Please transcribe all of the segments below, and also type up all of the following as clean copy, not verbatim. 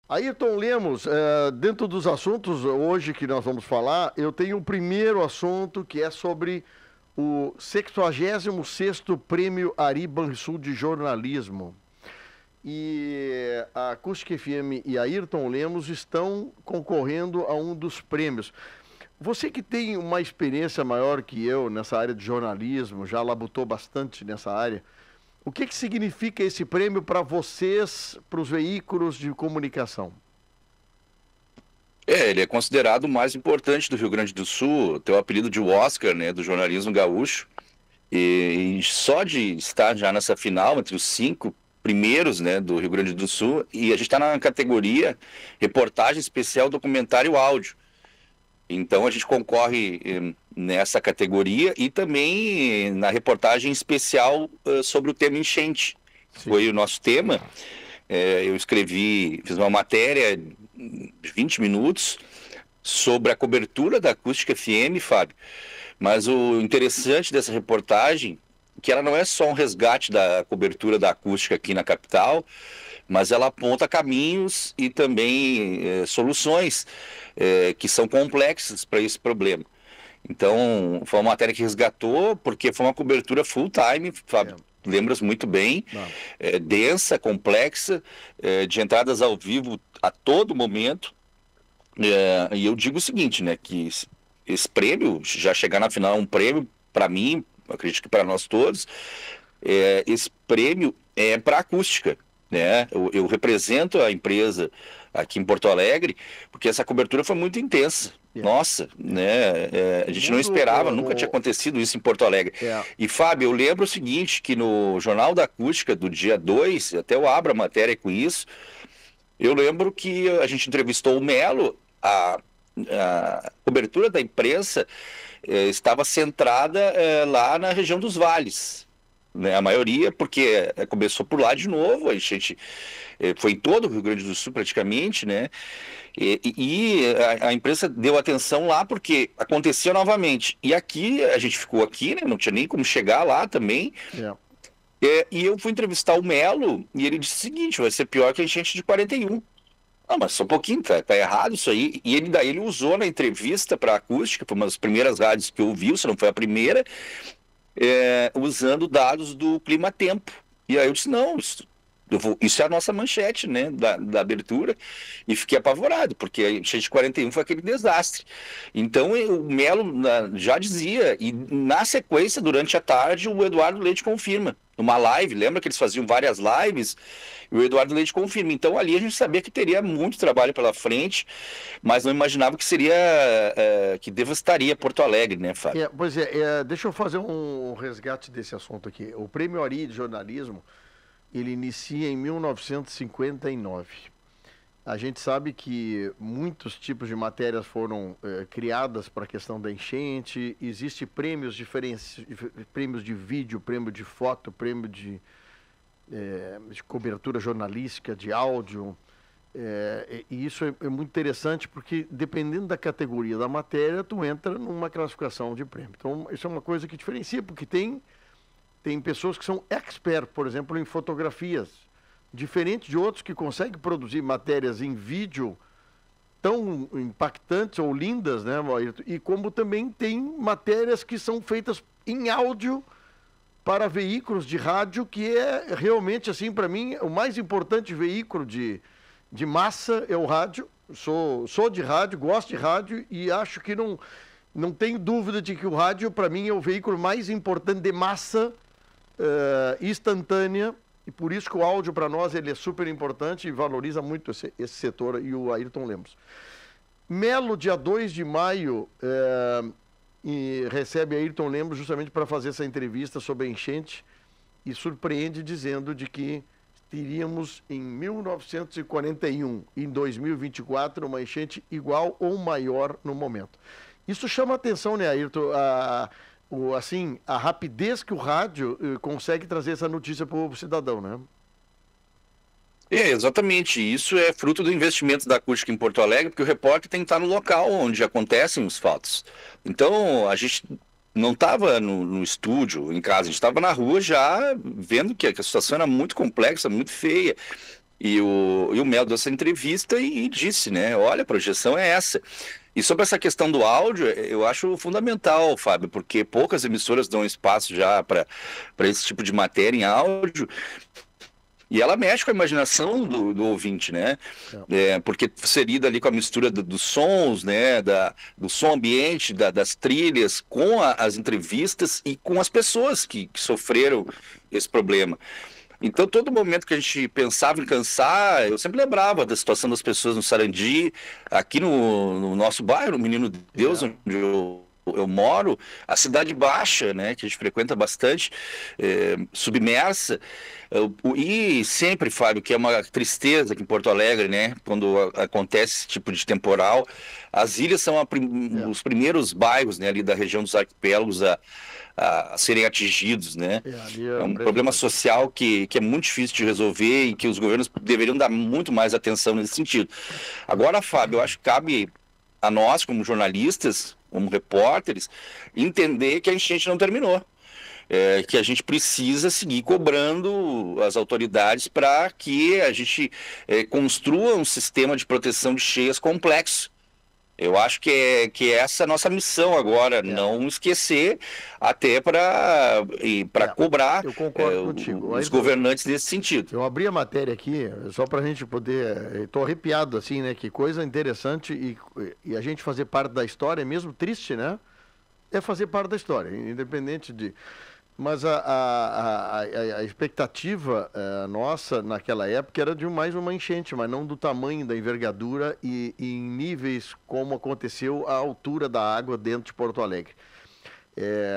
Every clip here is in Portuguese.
Ayrton Lemos, dentro dos assuntos hoje que nós vamos falar, eu tenho o primeiro assunto que é sobre o 66º Prêmio Ari Banrisul de Jornalismo. E a Acústica FM e Ayrton Lemos estão concorrendo a um dos prêmios. Você que tem uma experiência maior que eu nessa área de jornalismo, já labutou bastante nessa área, o que significa esse prêmio para vocês, para os veículos de comunicação? Ele é considerado o mais importante do Rio Grande do Sul, tem o apelido de Oscar, né, do jornalismo gaúcho, e só de estar já nessa final, entre os 5 primeiros, né, do Rio Grande do Sul, e a gente está na categoria reportagem especial documentário áudio. Então a gente concorre nessa categoria e também na reportagem especial sobre o tema enchente. Sim. Foi o nosso tema. Eu escrevi, fiz uma matéria de 20 minutos sobre a cobertura da Acústica FM, Fábio. Mas o interessante dessa reportagem é que ela não é só um resgate da cobertura da acústica aqui na capital, mas ela aponta caminhos e também soluções que são complexas para esse problema. Então, foi uma matéria que resgatou, porque foi uma cobertura full-time, Fábio, lembras muito bem, densa, complexa, de entradas ao vivo a todo momento. E eu digo o seguinte, né, que esse prêmio, já chegar na final é um prêmio, para mim, acredito que para nós todos, esse prêmio é para acústica. Né? Eu represento a empresa aqui em Porto Alegre, porque essa cobertura foi muito intensa. Nossa, né? A gente não esperava, nunca tinha acontecido isso em Porto Alegre. E, Fábio, eu lembro o seguinte, que no Jornal da Acústica do dia 2, até eu abro a matéria com isso, eu lembro que a gente entrevistou o Melo, a cobertura da imprensa estava centrada lá na região dos vales. Né, a maioria, porque começou por lá de novo, a gente foi em todo o Rio Grande do Sul praticamente, né? E a imprensa deu atenção lá porque acontecia novamente. E aqui, a gente ficou aqui, né? Não tinha nem como chegar lá também. E eu fui entrevistar o Melo e ele disse o seguinte: vai ser pior que a enchente de 41. Não, mas só um pouquinho, tá errado isso aí. E ele usou na entrevista para a Acústica, foi uma das primeiras rádios que eu ouvi, se não foi a primeira, usando dados do clima-tempo. E aí eu disse, não, isso é a nossa manchete, né, da abertura, e fiquei apavorado, porque a enchente de 41 foi aquele desastre. Então o Melo já dizia, e na sequência, durante a tarde, o Eduardo Leite confirma, numa live, lembra que eles faziam várias lives, e o Eduardo Leite confirma. Então ali a gente sabia que teria muito trabalho pela frente, mas não imaginava que seria, que devastaria Porto Alegre, né, Fábio? Deixa eu fazer um resgate desse assunto aqui. O Prêmio Ari de Jornalismo, ele inicia em 1959. A gente sabe que muitos tipos de matérias foram criadas para a questão da enchente. Existem prêmios diferentes, prêmios de vídeo, prêmio de foto, prêmio de cobertura jornalística, de áudio. E isso é muito interessante porque, dependendo da categoria da matéria, tu entra numa classificação de prêmio. Então, isso é uma coisa que diferencia, porque tem pessoas que são expert, por exemplo, em fotografias, diferente de outros que conseguem produzir matérias em vídeo tão impactantes ou lindas, né, Ayrton? E como também tem matérias que são feitas em áudio para veículos de rádio, que é realmente, assim, para mim, o mais importante veículo de massa é o rádio. Sou de rádio, gosto de rádio e acho que não tenho dúvida de que o rádio, para mim, é o veículo mais importante de massa instantânea, e por isso que o áudio para nós ele é super importante e valoriza muito esse setor, e o Ayrton Lemos. Melo, dia 2 de maio, e recebe Ayrton Lemos justamente para fazer essa entrevista sobre a enchente e surpreende dizendo de que teríamos em 1941, em 2024, uma enchente igual ou maior no momento. Isso chama atenção, né, Ayrton? Assim, a rapidez que o rádio consegue trazer essa notícia para o cidadão, né? Exatamente. Isso é fruto do investimento da Acústica em Porto Alegre, porque o repórter tem que estar no local onde acontecem os fatos. Então, a gente não estava no estúdio, em casa, a gente estava na rua já vendo que a situação era muito complexa, muito feia. E o Melo deu essa entrevista e disse, né? Olha, a projeção é essa. E sobre essa questão do áudio, eu acho fundamental, Fábio, porque poucas emissoras dão espaço já para esse tipo de matéria em áudio. E ela mexe com a imaginação do ouvinte, né? Porque você lida ali com a mistura dos sons, né? Do som ambiente, das trilhas, com as entrevistas e com as pessoas que sofreram esse problema. Então, todo momento que a gente pensava em cansar, eu sempre lembrava da situação das pessoas no Sarandi, aqui no nosso bairro, no Menino Deus, onde eu moro, a Cidade Baixa, né, que a gente frequenta bastante, submersa. E sempre, Fábio, que é uma tristeza aqui em Porto Alegre, né, quando acontece esse tipo de temporal, as ilhas são os primeiros bairros, né, ali da região dos arquipélagos a serem atingidos, né? É um problema social que é muito difícil de resolver e que os governos deveriam dar muito mais atenção nesse sentido. Agora, Fábio, eu acho que cabe a nós, como jornalistas, como repórteres, entender que a enchente não terminou. Que a gente precisa seguir cobrando as autoridades para que a gente construa um sistema de proteção de cheias complexo. Eu acho que essa é a nossa missão agora, não esquecer, até para cobrar os governantes nesse sentido. Eu abri a matéria aqui, só para a gente poder... Estou arrepiado, assim, né? Que coisa interessante e a gente fazer parte da história, mesmo triste, né? É fazer parte da história, independente de... Mas a expectativa nossa naquela época era de mais uma enchente, mas não do tamanho da envergadura e em níveis como aconteceu à altura da água dentro de Porto Alegre.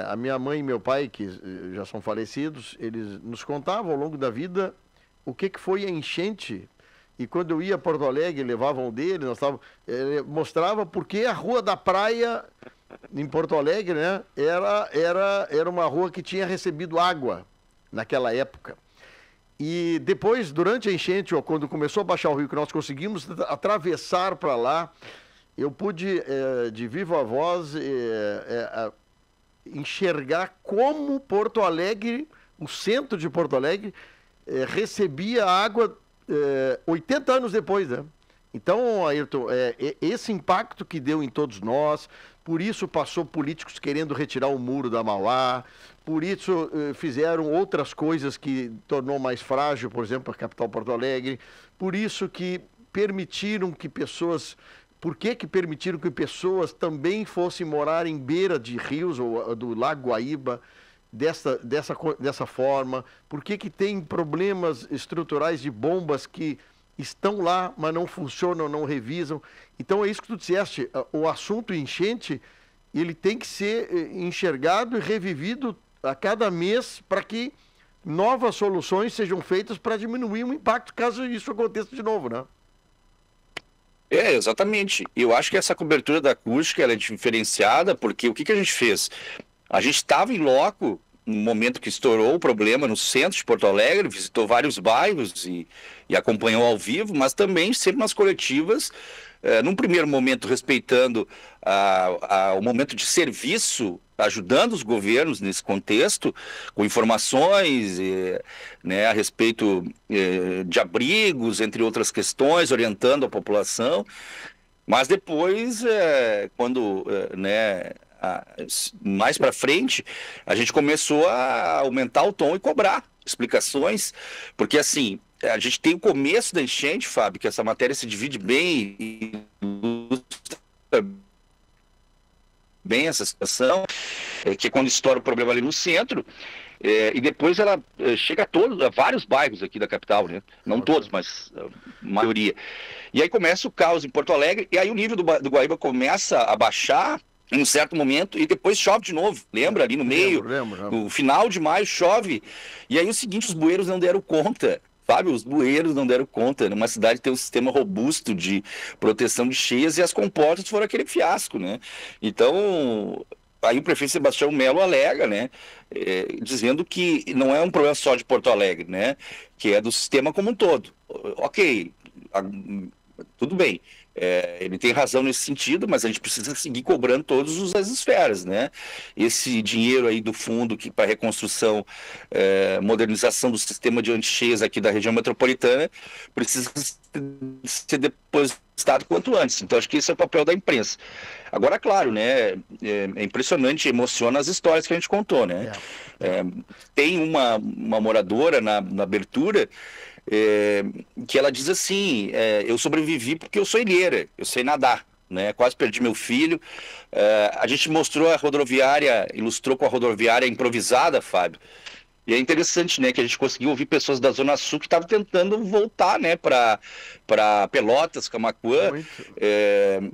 A minha mãe e meu pai, que já são falecidos, eles nos contavam ao longo da vida o que foi a enchente. E quando eu ia a Porto Alegre, levavam o dele, mostrava porque a Rua da Praia... em Porto Alegre, né, era uma rua que tinha recebido água naquela época. E depois, durante a enchente, ou quando começou a baixar o rio, que nós conseguimos atravessar para lá, eu pude, de viva voz, enxergar como Porto Alegre, o centro de Porto Alegre, recebia água 80 anos depois, né? Então, Ayrton, esse impacto que deu em todos nós, por isso passou políticos querendo retirar o muro da Mauá, por isso fizeram outras coisas que tornou mais frágil, por exemplo, a capital Porto Alegre, por isso que permitiram que pessoas... Por que permitiram que pessoas também fossem morar em beira de rios ou do Lago Guaíba dessa forma? Por que tem problemas estruturais de bombas que estão lá, mas não funcionam, não revisam? Então é isso que tu disseste, o assunto enchente, ele tem que ser enxergado e revivido a cada mês para que novas soluções sejam feitas para diminuir o impacto caso isso aconteça de novo, né? Exatamente. Eu acho que essa cobertura da acústica ela é diferenciada porque o que a gente fez? A gente estava em loco no momento que estourou o problema no centro de Porto Alegre, visitou vários bairros e acompanhou ao vivo, mas também sempre nas coletivas, num primeiro momento respeitando o momento de serviço, ajudando os governos nesse contexto, com informações né, a respeito de abrigos, entre outras questões, orientando a população, mas depois, quando... né, mais para frente, a gente começou a aumentar o tom e cobrar explicações, porque assim, a gente tem o começo da enchente, Fábio, que essa matéria se divide bem e ilustra bem essa situação, que é quando estoura o problema ali no centro, e depois ela chega a vários bairros aqui da capital, né? Não todos, mas a maioria. E aí começa o caos em Porto Alegre, e aí o nível do Guaíba começa a baixar em um certo momento, e depois chove de novo, lembra? Ali no meio, no final de maio chove, e aí o seguinte, os bueiros não deram conta, Fábio, os bueiros não deram conta, numa cidade tem um sistema robusto de proteção de cheias, e as comportas foram aquele fiasco, né? Então, aí o prefeito Sebastião Melo alega, né, dizendo que não é um problema só de Porto Alegre, né, que é do sistema como um todo. Ok, tudo bem, ele tem razão nesse sentido, mas a gente precisa seguir cobrando todas as esferas, né? Esse dinheiro aí do fundo para reconstrução, modernização do sistema de anti-cheias aqui da região metropolitana precisa ser depositado quanto antes. Então, acho que esse é o papel da imprensa. Agora, claro, né? É impressionante, emociona as histórias que a gente contou, né? Tem uma moradora na abertura que ela diz assim, eu sobrevivi porque eu sou ilheira, eu sei nadar, né? Quase perdi meu filho. A gente mostrou a rodoviária, ilustrou com a rodoviária improvisada, Fábio. E é interessante, né, que a gente conseguiu ouvir pessoas da Zona Sul que estavam tentando voltar, né, para Pelotas, Camaquã,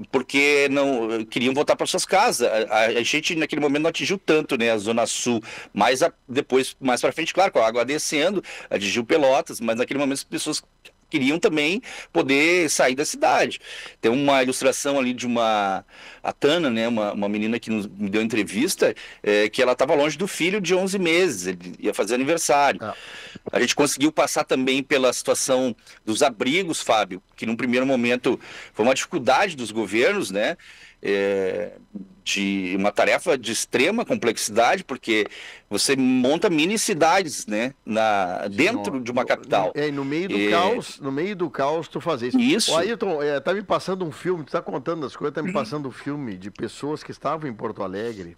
porque não queriam voltar para suas casas. A gente, naquele momento, não atingiu tanto, né, a Zona Sul, mas depois, mais para frente, claro, com a água descendo, atingiu Pelotas, mas naquele momento as pessoas queriam também poder sair da cidade. Tem uma ilustração ali de a Tana, né, uma menina que me deu entrevista, que ela estava longe do filho de 11 meses, ele ia fazer aniversário. A gente conseguiu passar também pela situação dos abrigos, Fábio, que num primeiro momento foi uma dificuldade dos governos, né, de uma tarefa de extrema complexidade, porque você monta mini cidades, né, dentro de uma capital. No meio do caos, tu fazer isso. Isso. O Ayrton, tá me passando um filme, tu tá contando as coisas, tá me passando um filme de pessoas que estavam em Porto Alegre,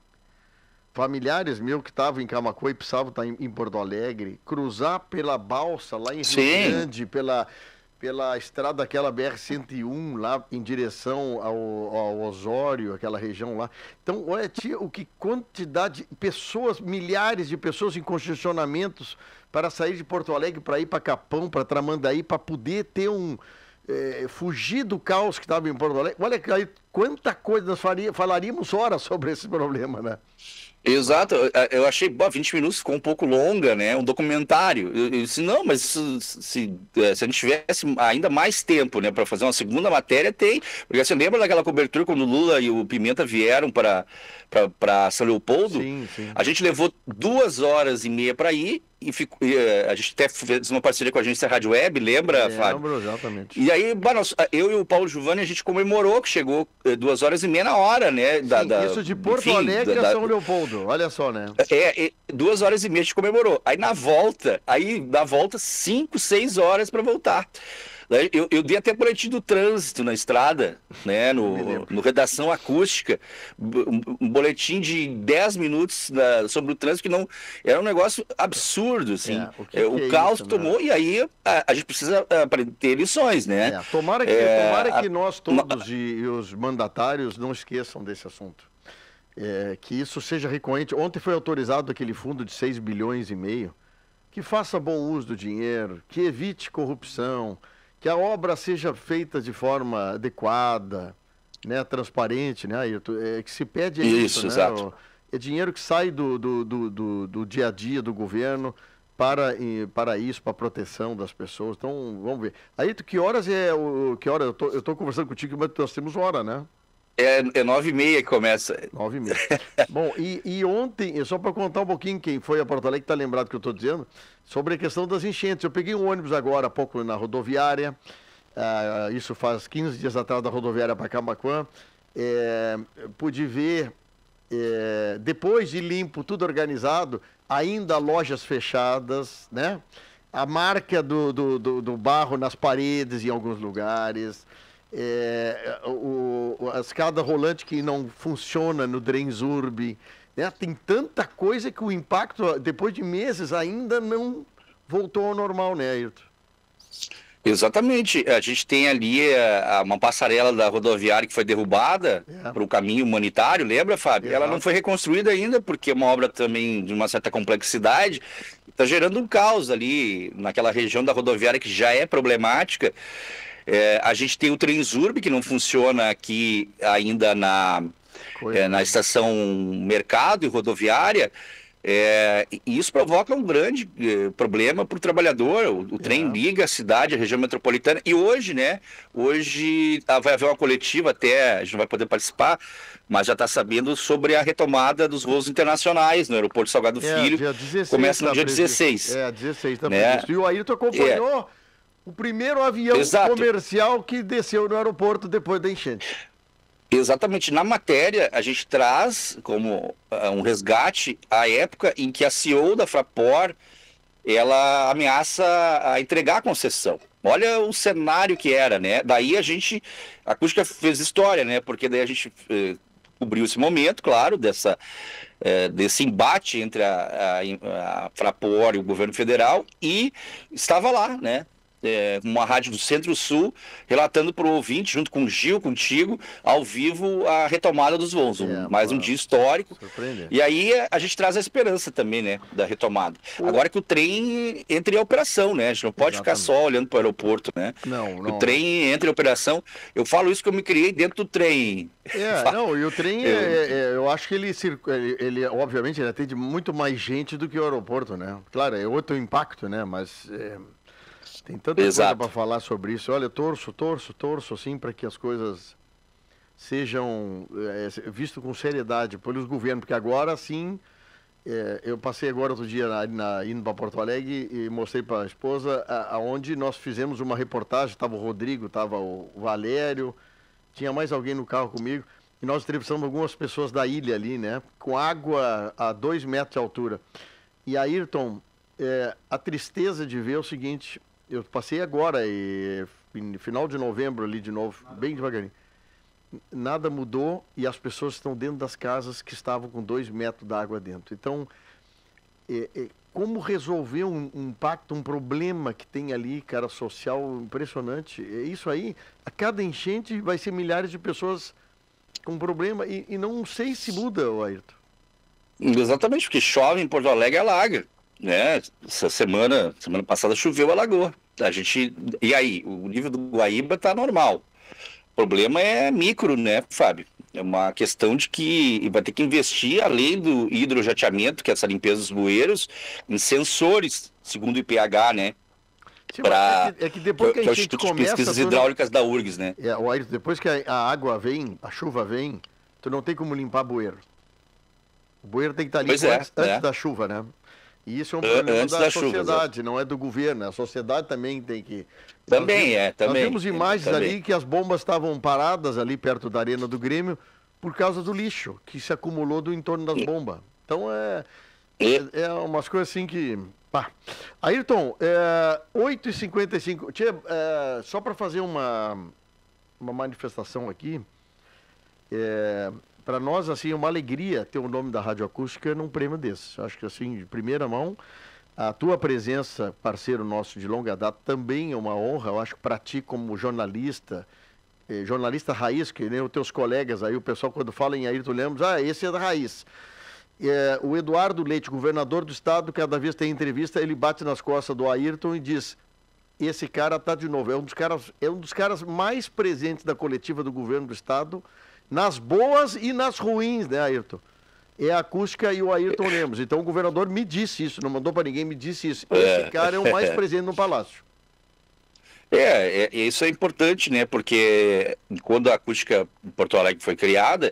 familiares meus que estavam em Camaquã e precisavam estar em Porto Alegre, cruzar pela balsa lá em Rio Grande, pela estrada aquela BR-101 lá em direção ao Osório, aquela região lá. Então, olha, tia, que quantidade de pessoas, milhares de pessoas em congestionamentos para sair de Porto Alegre, para ir para Capão, para Tramandaí, para poder ter fugir do caos que estava em Porto Alegre. Olha aí, quanta coisa nós falaríamos horas sobre esse problema, né? Exato, eu achei, 20 minutos ficou um pouco longa, né, um documentário. Eu disse, não, mas se a gente tivesse ainda mais tempo, né, para fazer uma segunda matéria, tem. Porque você lembra daquela cobertura quando o Lula e o Pimenta vieram para São Leopoldo? Sim. A gente levou 2h30 para ir, a gente até fez uma parceria com a agência Rádio Web, lembra, Fábio? Lembro, exatamente. E aí, eu e o Paulo Giovanni, a gente comemorou que chegou 2h30 na hora, né? Isso de Porto Alegre a São Leopoldo, olha só, né? 2h30 a gente comemorou. Aí na volta, 5, 6 horas para voltar. Eu dei até boletim do trânsito na estrada, né, no Redação Acústica, um boletim de 10 minutos sobre o trânsito, que não era um negócio absurdo, assim. O caos tomou, né? E aí a gente precisa ter lições, né? Tomara que nós todos e os mandatários não esqueçam desse assunto. Que isso seja recorrente. Ontem foi autorizado aquele fundo de 6,5 bilhões, que faça bom uso do dinheiro, que evite corrupção, que a obra seja feita de forma adequada, né, transparente, né, que se pede isso, né? Exato. É dinheiro que sai do dia a dia do governo para isso, para a proteção das pessoas. Então, vamos ver. Aí, que horas que hora? Eu tô conversando contigo, mas nós temos hora, né? É 9h30 que começa. 9h30. Bom, e ontem, só para contar um pouquinho, quem foi a Porto Alegre está lembrado do que eu estou dizendo, sobre a questão das enchentes. Eu peguei um ônibus agora há pouco na rodoviária, isso faz 15 dias atrás da rodoviária para Camaquã. Pude ver, depois de limpo, tudo organizado, ainda lojas fechadas, né? A marca do barro nas paredes em alguns lugares. A escada rolante que não funciona no Drenzurb, né? Tem tanta coisa que o impacto, depois de meses, ainda não voltou ao normal, né, Ayrton? Exatamente. A gente tem ali uma passarela da rodoviária que foi derrubada para o caminho humanitário, lembra, Fábio? Ela não foi reconstruída ainda, porque é uma obra também de uma certa complexidade, está gerando um caos ali naquela região da rodoviária que já é problemática. A gente tem o Drenzurb, que não funciona aqui ainda na estação Mercado e rodoviária, e isso provoca um grande problema para o trabalhador. O trem liga a cidade, a região metropolitana, e hoje, né, vai haver uma coletiva, até a gente não vai poder participar, mas já está sabendo sobre a retomada dos voos internacionais no aeroporto Salgado Filho. Dia 16, começa no dia 16. 16 está previsto. E o Ayrton acompanhou O primeiro avião Exato. comercial que desceu no aeroporto depois da enchente. Exatamente. Na matéria, a gente traz como um resgate a época em que a CEO da Fraport, ela ameaça a entregar a concessão. Olha o cenário que era, né? Daí a Acústica fez história, né? Porque daí a gente cobriu esse momento, claro, desse embate entre a Fraport e o governo federal, e estava lá, né? Uma rádio do Centro-Sul, relatando para o ouvinte, junto com o Gil, contigo, ao vivo, a retomada dos voos. Mais um dia histórico. E aí a gente traz a esperança também, né, da retomada. Agora que o trem entre em operação, né? A gente não pode ficar só olhando para o aeroporto, né? Não. O trem entra em operação. Eu falo isso que eu me criei dentro do trem. E o trem, eu acho que ele obviamente, ele atende muito mais gente do que o aeroporto, né? Claro, é outro impacto, né? Mas... tem tanta coisa para falar sobre isso. Olha, eu torço, assim, para que as coisas sejam vistas com seriedade pelos governos, porque agora sim, eu passei agora outro dia indo para Porto Alegre e mostrei para a esposa aonde nós fizemos uma reportagem, estava o Rodrigo, estava o Valério, tinha mais alguém no carro comigo, e nós entrevistamos algumas pessoas da ilha ali, né, com água a 2 metros de altura. E Ayrton, a tristeza de ver o seguinte... Eu passei agora, no final de novembro ali de novo, bem devagarinho. Nada mudou e as pessoas estão dentro das casas que estavam com 2 metros d'água dentro. Então, como resolver um impacto, um problema que tem ali, cara, social impressionante. É isso aí, a cada enchente vai ser milhares de pessoas com problema e não sei se muda, Ayrton. Exatamente, porque chove em Porto Alegre, alaga. Né? Essa semana passada choveu, alagou. E aí, o nível do Guaíba está normal. O problema é micro, né, Fábio? É uma questão de que vai ter que investir, além do hidrojateamento, que é essa limpeza dos bueiros, em sensores, segundo o IPH, né? Sim, que depois que a gente começa... de Pesquisas Hidráulicas da URGS, né? Depois que a água vem, a chuva vem, tu não tem como limpar bueiro. O bueiro tem que estar limpo antes da chuva, né? E isso é um problema da sociedade, não é do governo. A sociedade também tem que... Também. Nós temos imagens ali que as bombas estavam paradas ali perto da arena do Grêmio por causa do lixo que se acumulou do entorno das bombas. Então é umas coisas assim que... Pá. Ayrton, 8h55. Só para fazer uma manifestação aqui, para nós, assim, é uma alegria ter o nome da Rádio Acústica num prêmio desse. Acho que, assim, de primeira mão, a tua presença, parceiro nosso de longa data, também é uma honra. Eu acho que para ti, como jornalista raiz, que nem os teus colegas aí, o pessoal, quando fala em Ayrton Lemos, esse é da raiz. O Eduardo Leite, governador do estado, cada vez tem entrevista, ele bate nas costas do Ayrton e diz: esse cara tá de novo. É um dos caras mais presentes da coletiva do governo do estado, nas boas e nas ruins, né, Ayrton? É a Acústica e o Ayrton Lemos. Então o governador me disse isso, não mandou para ninguém, me disse isso. Esse cara é o mais presente no Palácio. Isso é importante, né? Porque quando a Acústica em Porto Alegre foi criada,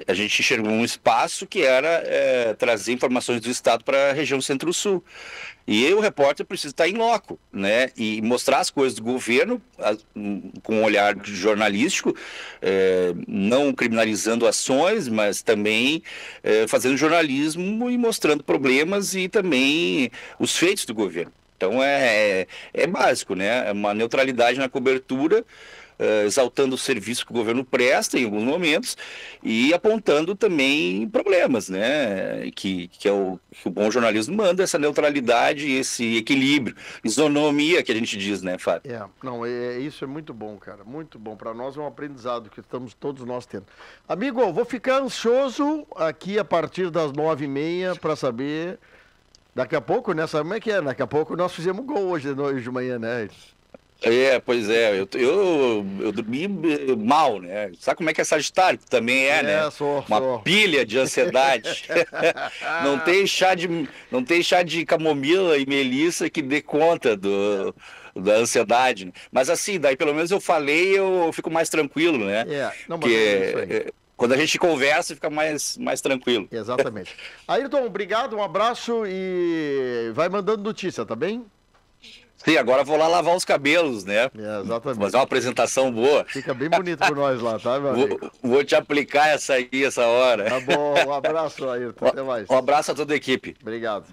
a gente enxergou um espaço que era trazer informações do Estado para a região Centro-Sul. E o repórter precisa estar em loco, né? E mostrar as coisas do governo com um olhar jornalístico, não criminalizando ações, mas também fazendo jornalismo e mostrando problemas e também os feitos do governo. Então é básico, né? É uma neutralidade na cobertura, exaltando o serviço que o governo presta em alguns momentos e apontando também problemas, né? Que o bom jornalismo manda, essa neutralidade, esse equilíbrio, isonomia que a gente diz, né, Fábio? Isso é muito bom, cara, muito bom. Para nós é um aprendizado que estamos todos nós tendo. Amigo, eu vou ficar ansioso aqui a partir das 9h30 para saber... Daqui a pouco, né? Sabe como é que é? Daqui a pouco nós fizemos gol hoje de manhã, né? Pois é. Eu dormi mal, né? Sabe como é que é Sagitário? Também né? Uma pilha de ansiedade. Não tem chá de camomila e melissa que dê conta da ansiedade. Né? Mas assim, daí pelo menos eu falei, eu fico mais tranquilo, né? Não, mas é isso aí. Quando a gente conversa, fica mais tranquilo. Exatamente. Ayrton, obrigado, um abraço e vai mandando notícia, tá bem? Sim, agora vou lá lavar os cabelos, né? Exatamente. Fazer uma apresentação boa. Fica bem bonito para nós lá, tá, meu amigo? Vou te aplicar essa hora. Tá bom, um abraço, Ayrton. Até mais. Um abraço a toda a equipe. Obrigado.